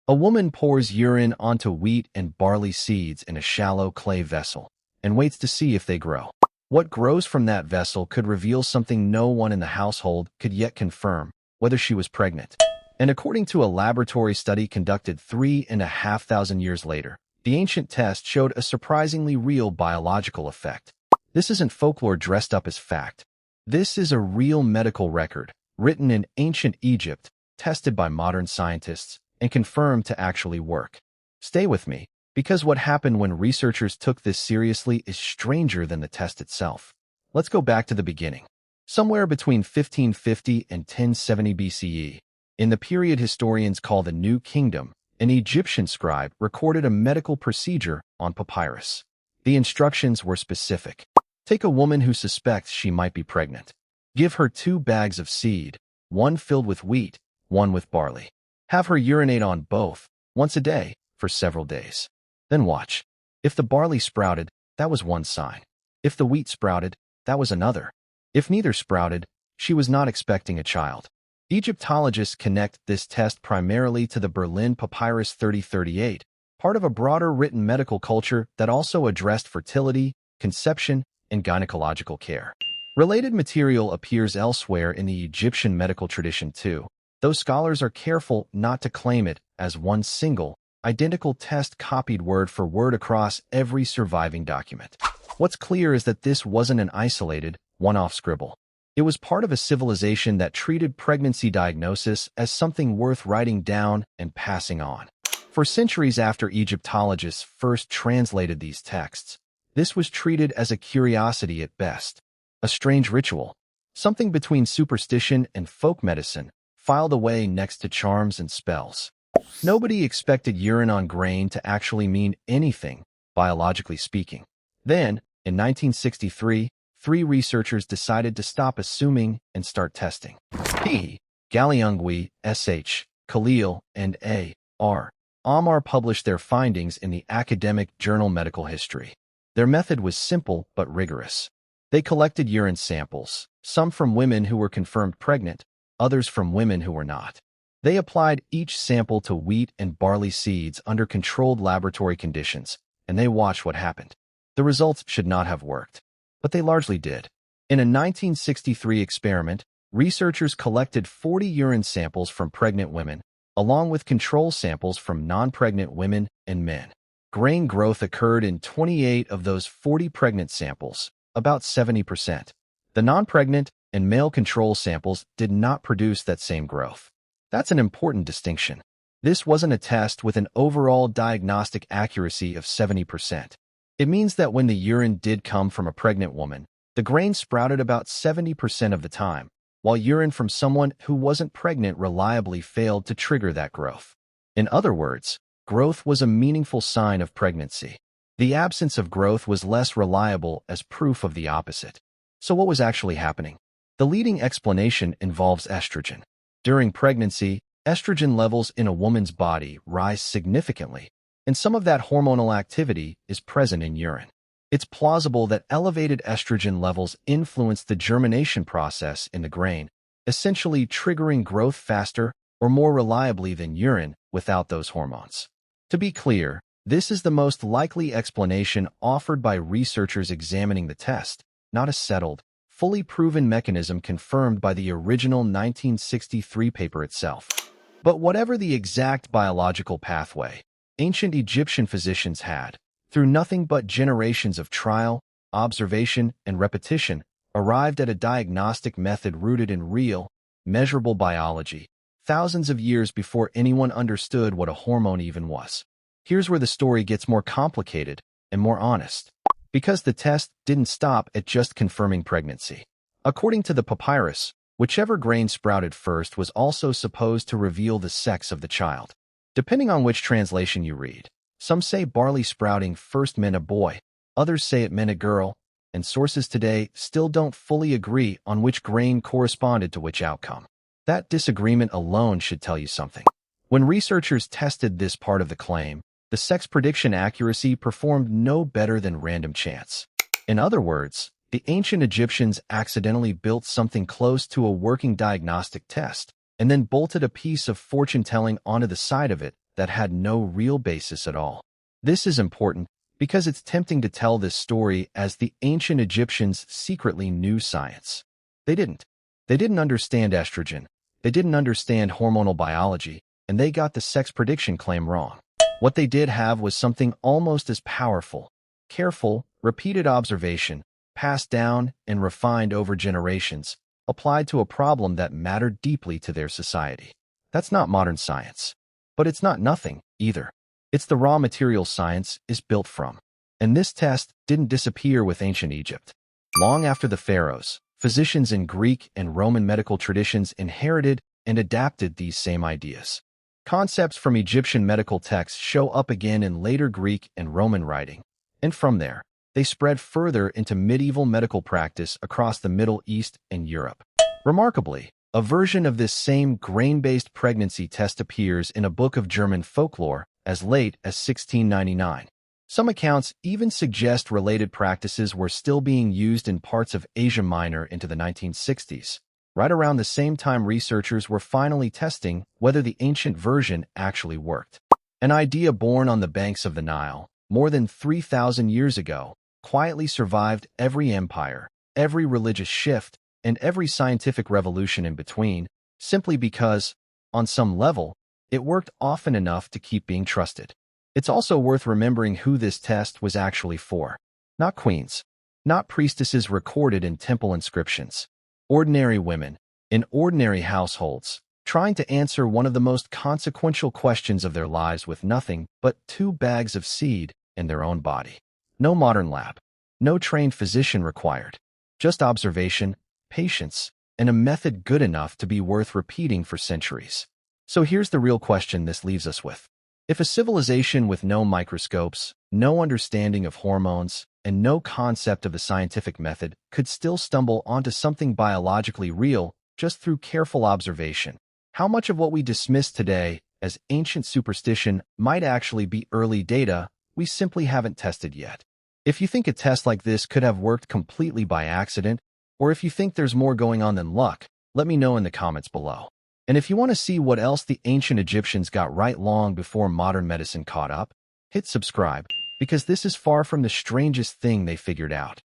A woman pours urine onto wheat and barley seeds in a shallow clay vessel and waits to see if they grow. What grows from that vessel could reveal something no one in the household could yet confirm, whether she was pregnant. And according to a laboratory study conducted 3,500 years later, the ancient test showed a surprisingly real biological effect. This isn't folklore dressed up as fact. This is a real medical record, written in ancient Egypt, tested by modern scientists, and confirmed to actually work. Stay with me, because what happened when researchers took this seriously is stranger than the test itself. Let's go back to the beginning. Somewhere between 1550 and 1070 BCE, in the period historians call the New Kingdom, an Egyptian scribe recorded a medical procedure on papyrus. The instructions were specific. Take a woman who suspects she might be pregnant. Give her 2 bags of seed, one filled with wheat, one with barley. Have her urinate on both, once a day, for several days. Then watch. If the barley sprouted, that was one sign. If the wheat sprouted, that was another. If neither sprouted, she was not expecting a child. Egyptologists connect this test primarily to the Berlin Papyrus 3038, part of a broader written medical culture that also addressed fertility, conception, and gynecological care. Related material appears elsewhere in the Egyptian medical tradition too, though scholars are careful not to claim it as one single, identical test copied word for word across every surviving document. What's clear is that this wasn't an isolated, one-off scribble. It was part of a civilization that treated pregnancy diagnosis as something worth writing down and passing on. For centuries after Egyptologists first translated these texts, this was treated as a curiosity at best, a strange ritual, something between superstition and folk medicine, filed away next to charms and spells. Nobody expected urine on grain to actually mean anything, biologically speaking. Then, in 1963, 3 researchers decided to stop assuming and start testing. P. Ghalioungui, S.H., Khalil, and A.R. Ammar published their findings in the academic journal Medical History. Their method was simple but rigorous. They collected urine samples, some from women who were confirmed pregnant, others from women who were not. They applied each sample to wheat and barley seeds under controlled laboratory conditions, and they watched what happened. The results should not have worked, but they largely did. In a 1963 experiment, researchers collected 40 urine samples from pregnant women, along with control samples from non-pregnant women and men. Grain growth occurred in 28 of those 40 pregnant samples, about 70%. The non-pregnant and male control samples did not produce that same growth. That's an important distinction. This wasn't a test with an overall diagnostic accuracy of 70%. It means that when the urine did come from a pregnant woman, the grain sprouted about 70% of the time, while urine from someone who wasn't pregnant reliably failed to trigger that growth. In other words, growth was a meaningful sign of pregnancy. The absence of growth was less reliable as proof of the opposite. So what was actually happening? The leading explanation involves estrogen. During pregnancy, estrogen levels in a woman's body rise significantly, and some of that hormonal activity is present in urine. It's plausible that elevated estrogen levels influence the germination process in the grain, essentially triggering growth faster or more reliably than urine without those hormones. To be clear, this is the most likely explanation offered by researchers examining the test, not a settled, fully proven mechanism confirmed by the original 1963 paper itself. But whatever the exact biological pathway, ancient Egyptian physicians had, through nothing but generations of trial, observation, and repetition, arrived at a diagnostic method rooted in real, measurable biology, thousands of years before anyone understood what a hormone even was. Here's where the story gets more complicated and more honest. Because the test didn't stop at just confirming pregnancy. According to the papyrus, whichever grain sprouted first was also supposed to reveal the sex of the child. Depending on which translation you read, some say barley sprouting first meant a boy, others say it meant a girl, and sources today still don't fully agree on which grain corresponded to which outcome. That disagreement alone should tell you something. When researchers tested this part of the claim, the sex prediction accuracy performed no better than random chance. In other words, the ancient Egyptians accidentally built something close to a working diagnostic test, and then bolted a piece of fortune-telling onto the side of it that had no real basis at all. This is important because it's tempting to tell this story as the ancient Egyptians secretly knew science. They didn't. They didn't understand estrogen. They didn't understand hormonal biology, and they got the sex prediction claim wrong. What they did have was something almost as powerful: careful, repeated observation, passed down and refined over generations, applied to a problem that mattered deeply to their society. That's not modern science. But it's not nothing, either. It's the raw material science is built from. And this test didn't disappear with ancient Egypt. Long after the pharaohs, physicians in Greek and Roman medical traditions inherited and adapted these same ideas. Concepts from Egyptian medical texts show up again in later Greek and Roman writing, and from there, they spread further into medieval medical practice across the Middle East and Europe. Remarkably, a version of this same grain-based pregnancy test appears in a book of German folklore as late as 1699. Some accounts even suggest related practices were still being used in parts of Asia Minor into the 1960s, right around the same time researchers were finally testing whether the ancient version actually worked. An idea born on the banks of the Nile, more than 3,000 years ago, quietly survived every empire, every religious shift, and every scientific revolution in between, simply because, on some level, it worked often enough to keep being trusted. It's also worth remembering who this test was actually for. Not queens, not priestesses recorded in temple inscriptions. Ordinary women, in ordinary households, trying to answer one of the most consequential questions of their lives with nothing but 2 bags of seed in their own body. No modern lab, no trained physician required, just observation, patience, and a method good enough to be worth repeating for centuries. So here's the real question this leaves us with. If a civilization with no microscopes, no understanding of hormones, and no concept of the scientific method could still stumble onto something biologically real just through careful observation, how much of what we dismiss today as ancient superstition might actually be early data we simply haven't tested yet? If you think a test like this could have worked completely by accident, or if you think there's more going on than luck, let me know in the comments below. And if you want to see what else the ancient Egyptians got right long before modern medicine caught up, hit subscribe, because this is far from the strangest thing they figured out.